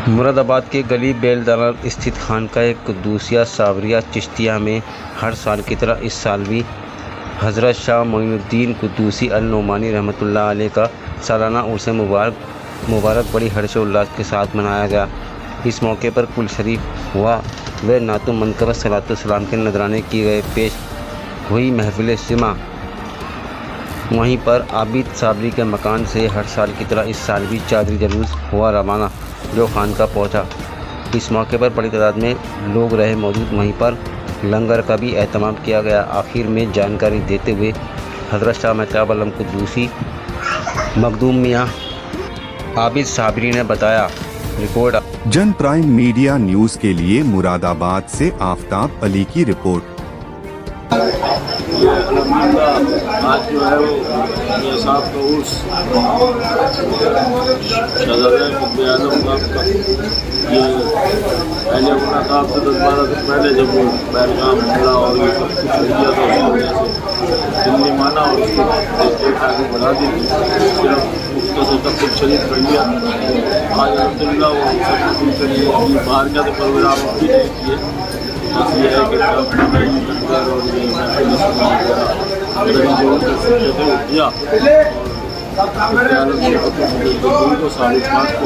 مرادآباد کے گلی بیلدار استھت خانقاہ قدوسیہ صابریہ چشتیہ میں ہر سال کی طرح اس سال بھی حضرت شاہ معین الدین قدوسی النعمانی رحمۃ اللہ علیہ کا سالانہ عرس مبارک بڑی ہرش و الاس کے ساتھ منایا گیا۔ اس موقع پر کل شریف ہوا و نعت و منقبت صلاۃ والسلام کے نذرانے کیے گئے، پیش ہوئی محفل سماع۔ وہیں پر عابد صابری کے مکان سے ہر سال کی طرح اس سال بھی چادری جلوس ہوا روانہ، جو خانقاہ پہنچا۔ اس موقع پر بڑی تعداد میں لوگ رہے موجود، وہیں پر لنگر کا بھی اہتمام کیا گیا۔ آخر میں جانکاری دیتے ہوئے حضرت شاہ مہتاب عالم قدوسی مخدوم میاں عابد صابری نے بتایا۔ رپورٹ جن پرائم میڈیا نیوز کے لیے مراد آباد سے آفتاب علی کی رپورٹ۔ آج جو ہے وہ میاں صاحب کا عرس شہزادہ قطب اعظم صاحب کا، یہ پہلے منعقد سے 10-12 دن پہلے جب وہ پہلگام حملہ اور یہ سب کچھ کیا تھا، اس وجہ سے دلی مانا اور اس کو ایک آگے بڑھا دی تھی، صرف مختصر تک کچھ شریف کر لیا۔ آج الحمدللہ وہ سب کچھ کریے باہر کا تو پروگرام ابھی نہیں کیے، بس یہ ہے کہ لنگر اور یہ محفل سماع وغیرہ جو کر سکتے تھے وہ کیا، اور کو 5:30 کو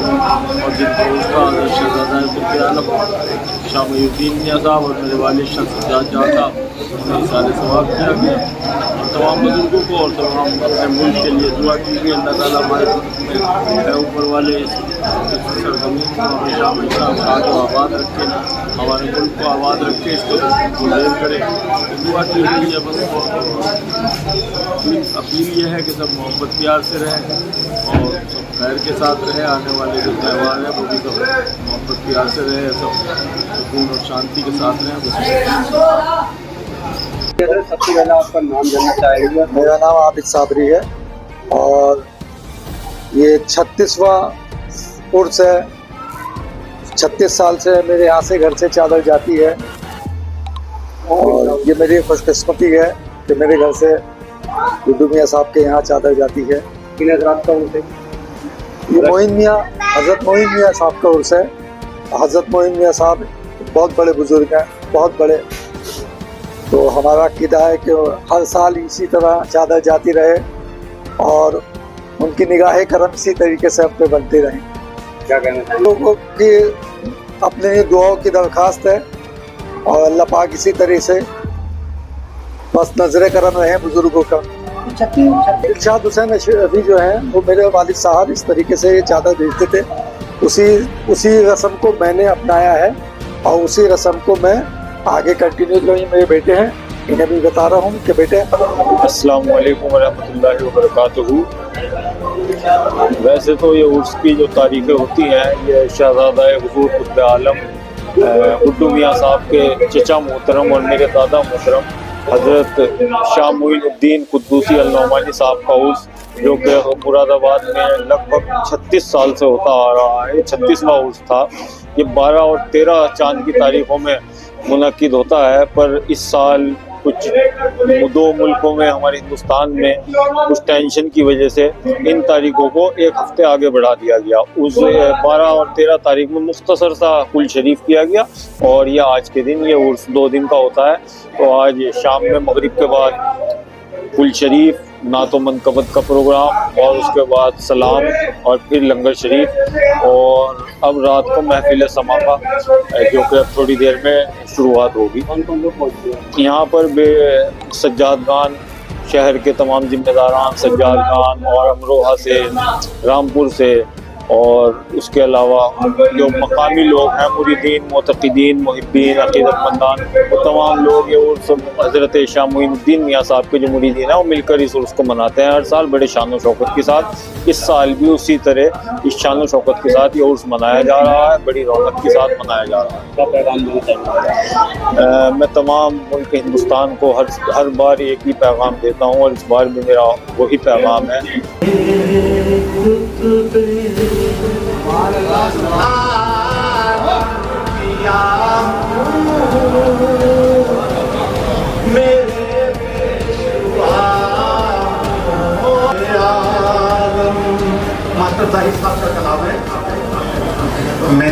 اور جن کا اس کا حضرت شہزادہ قطب عالم شاہ معین الدین میاں صاحب اور میرے والد شاہ سجاد جان صاحب انہیں سال ثواب کیا گیا، اور تمام بزرگوں کو اور تمام اپنے ملک کے لیے دعا کیجیے۔ اللہ تعالیٰ ہمارے ملک میں اوپر والے سرزمین کو ہمیشہ ہمیشہ آباد و آباد رکھے، ہمارے ملک کو آباد رکھے، اس کو گزیر کرے، دعا کی گئی ہے۔ بس اپیل یہ ہے کہ سب محبت پیار سے رہیں اور سب خیر کے ساتھ رہے، آنے والے جو تہوار ہیں وہ بھی سب محبت پیار سے رہے، سب سکون اور شانتی کے ساتھ رہیں۔ سب سے پہلے آپ کا نام جاننا چاہیں گے؟ میرا نام عابد صابری ہے اور یہ 36واں عرس ہے۔ 36 سال سے میرے یہاں سے گھر سے چادر جاتی ہے اور یہ میری خوش قسمتی ہے کہ میرے گھر سے گڈو میاں صاحب کے یہاں چادر جاتی ہے۔ کن حضرات کا عرس ہے؟ یہ معین میاں حضرت معین میاں صاحب کا عرس ہے۔ حضرت معین میاں صاحب بہت بڑے بزرگ ہیں، بہت بڑے، تو ہمارا عقیدہ ہے کہ ہر سال اسی طرح چادر جاتی رہے اور ان کی نگاہ کرم اسی طریقے سے ہم پہ بنتی رہیں۔ کیا کہنا چاہیے؟ لوگوں کی اپنے لیے دعاؤں کی درخواست ہے اور اللہ پاک اسی طرح سے بس نظر کرم رہے بزرگوں کا۔ ارشاد حسین اشرفی جو ہیں وہ میرے والد صاحب اس طریقے سے یہ چادر بھیجتے تھے، اسی رسم کو میں نے اپنایا ہے اور اسی رسم کو میں آگے کنٹینیو جو میرے بیٹے ہیں انہیں بھی بتا رہا ہوں کہ بیٹے۔ السلام علیکم ورحمۃ اللہ وبرکاتہ۔ ویسے تو یہ عرس کی جو تاریخیں ہوتی ہیں یہ شہزادہ حضور قطب عالم گڈو میاں صاحب کے چچا محترم اور میرے دادا محترم حضرت شاہ معین الدین قدوسی النعمانی صاحب کا عرس، جو کہ مراد آباد میں لگ بھگ 36 سال سے ہوتا آ رہا ہے، 36واں عرس تھا۔ یہ 12 اور 13 چاند کی تاریخوں میں منعقد ہوتا ہے، پر اس سال کچھ 2 ملکوں میں ہمارے ہندوستان میں کچھ ٹینشن کی وجہ سے ان تاریخوں کو ایک ہفتے آگے بڑھا دیا گیا۔ اس 12 اور 13 تاریخ میں مختصر سا کل شریف کیا گیا اور یہ آج کے دن یہ عرس 2 دن کا ہوتا ہے۔ تو آج شام میں مغرب کے بعد کل شریف، نعت و منقبت کا پروگرام اور اس کے بعد سلام اور پھر لنگر شریف، اور اب رات کو محفل سماع کا جو کہ اب تھوڑی دیر میں شروعات ہوگی۔ یہاں پر سجادگان شہر کے تمام ذمہ داران، سجادگان اور امروہہ سے، رامپور سے، اور اس کے علاوہ جو مقامی لوگ ہیں، مریدین، معتقدین، محبین، عقیدت مندان، وہ تمام لوگ یہ عرس حضرت شاہ معین الدین میاں صاحب کے جو مریدین ہیں وہ مل کر اس عرس کو مناتے ہیں ہر سال بڑے شان و شوکت کے ساتھ۔ اس سال بھی اسی طرح اس شان و شوکت کے ساتھ یہ عرس منایا جا رہا ہے، بڑی رونق کے ساتھ منایا جا رہا ہے۔ کیا پیغام دینا چاہیے؟ میں تمام ملک ہندوستان کو ہر بار ایک ہی پیغام دیتا ہوں اور اس بار بھی میرا وہی پیغام ہے۔ ماسٹر ظاہر صاحب کا کلام ہے۔ میں